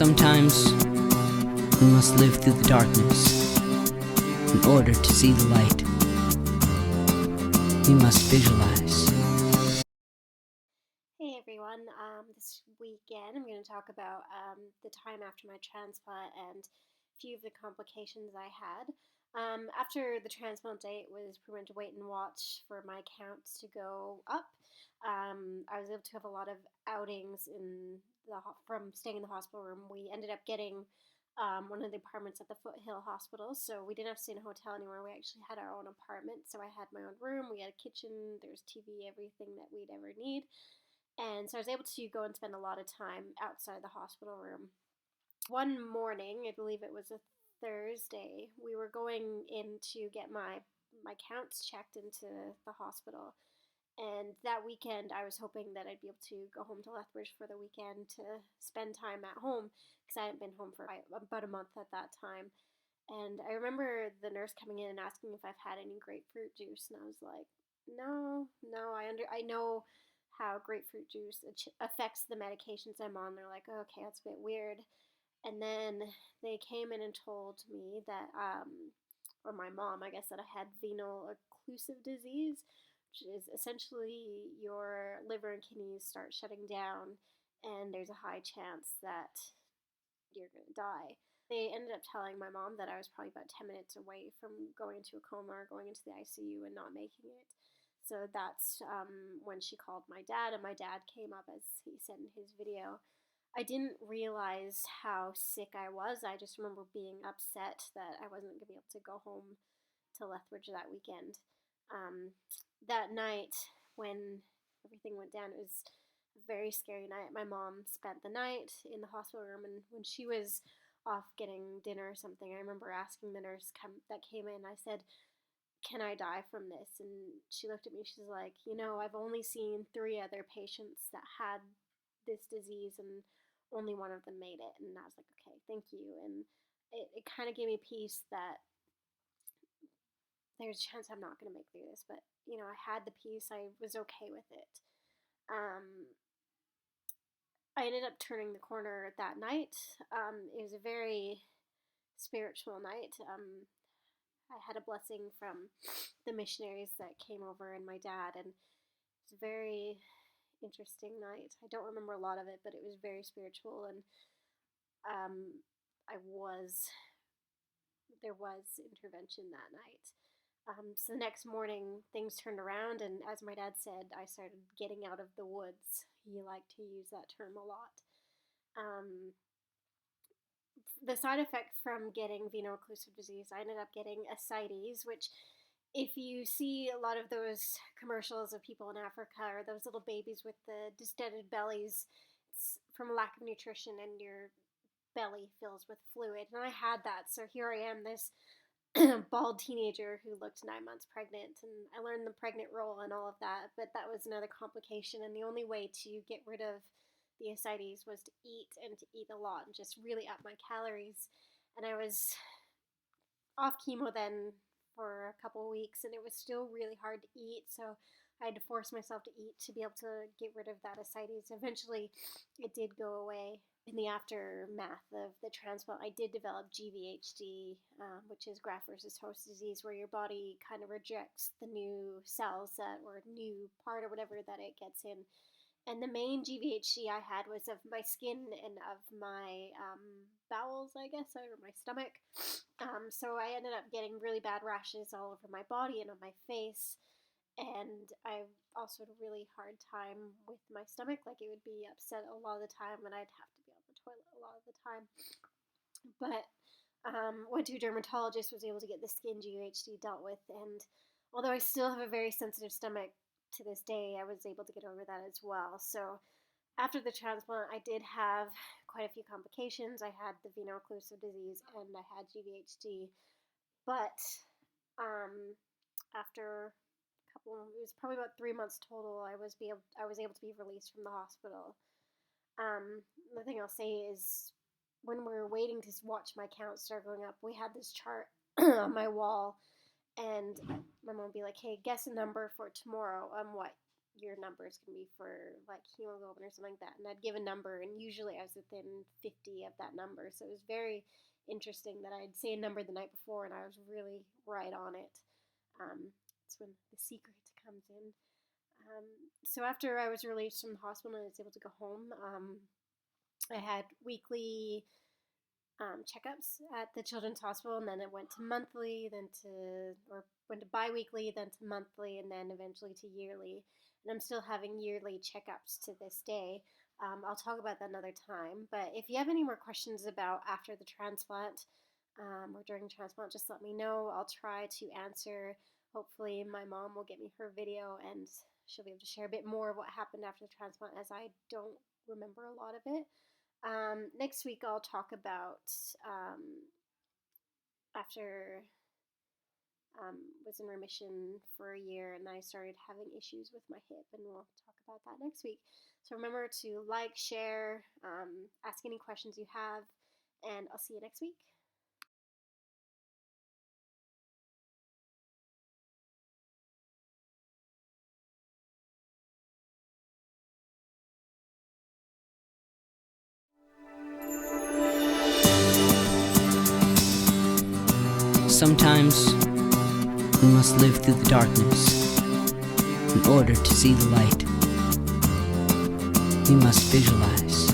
Sometimes we must live through the darkness in order to see the light. We must visualize. Hey everyone, this weekend I'm going to talk about the time after my transplant and a few of the complications I had. After the transplant day, it was pretty much wait and watch for my counts to go up. I was able to have a lot of outings from staying in the hospital room. We ended up getting one of the apartments at the Foothill Hospital, so we didn't have to stay in a hotel anymore. We actually had our own apartment, so I had my own room. We had a kitchen, there's TV, everything that we'd ever need. And so I was able to go and spend a lot of time outside the hospital room. One morning, I believe it was a Thursday, we were going in to get my counts checked into the hospital. And that weekend, I was hoping that I'd be able to go home to Lethbridge for the weekend to spend time at home because I hadn't been home for about a month at that time. And I remember the nurse coming in and asking if I've had any grapefruit juice, and I was like, no, I know how grapefruit juice affects the medications I'm on. They're like, oh, okay, that's a bit weird. And then they came in and told me that, or my mom, I guess, that I had venal occlusive disease, which is essentially your liver and kidneys start shutting down, and there's a high chance that you're going to die. They ended up telling my mom that I was probably about 10 minutes away from going into a coma or going into the ICU and not making it. So that's when she called my dad, and my dad came up, as he said in his video. I didn't realize how sick I was. I just remember being upset that I wasn't going to be able to go home to Lethbridge that weekend. That night, when everything went down, it was a very scary night. My mom spent the night in the hospital room, and when she was off getting dinner or something, I remember asking the nurse that came in, I said, can I die from this? And she looked at me, she's like, I've only seen 3 other patients that had this disease, and only one of them made it. And I was like, okay, thank you. And it kind of gave me peace that there's a chance I'm not going to make through this, but, I had the peace, I was okay with it. I ended up turning the corner that night. It was a very spiritual night. I had a blessing from the missionaries that came over and my dad, and it was a very interesting night. I don't remember a lot of it, but it was very spiritual, and there was intervention that night. So the next morning, things turned around, and as my dad said, I started getting out of the woods. He liked to use that term a lot. The side effect from getting venal occlusive disease, I ended up getting ascites, which, if you see a lot of those commercials of people in Africa or those little babies with the distended bellies, it's from a lack of nutrition and your belly fills with fluid. And I had that, so here I am, this bald teenager who looked 9 months pregnant, and I learned the pregnant role and all of that, but that was another complication, and the only way to get rid of the ascites was to eat, and to eat a lot, and just really up my calories. And I was off chemo then for a couple of weeks, and it was still really hard to eat, so I had to force myself to eat to be able to get rid of that ascites. Eventually, it did go away. In the aftermath of the transplant, I did develop GVHD, which is graft versus host disease, where your body kind of rejects the new cells or new part or whatever that it gets in. And the main GVHD I had was of my skin and of my bowels, I guess, or my stomach. So I ended up getting really bad rashes all over my body and on my face. And I also had a really hard time with my stomach. Like, it would be upset a lot of the time, and I'd have to be on the toilet a lot of the time. But went to a dermatologist, was able to get the skin GVHD dealt with, and although I still have a very sensitive stomach to this day, I was able to get over that as well. So after the transplant, I did have quite a few complications. I had the venal occlusive disease and I had GVHD, but after it was probably about 3 months total, I was able to be released from the hospital. The thing I'll say is, when we were waiting to watch my counts start going up, we had this chart on my wall, and my mom would be like, hey, guess a number for tomorrow. What, your number is going to be for like hemoglobin or something like that. And I'd give a number, and usually I was within 50 of that number. So it was very interesting that I'd say a number the night before and I was really right on it. That's when the secret comes in. So after I was released from the hospital and I was able to go home, I had weekly checkups at the Children's Hospital, and then it went to monthly, went to bi-weekly, then to monthly, and then eventually to yearly. And I'm still having yearly checkups to this day. I'll talk about that another time. But if you have any more questions about after the transplant or during transplant, just let me know. I'll try to answer. Hopefully, my mom will get me her video and she'll be able to share a bit more of what happened after the transplant, as I don't remember a lot of it. Next week I'll talk about after was in remission for a year and I started having issues with my hip, and we'll talk about that next week. So remember to like, share, ask any questions you have, and I'll see you next week. Sometimes we must live through the darkness in order to see the light. We must visualize.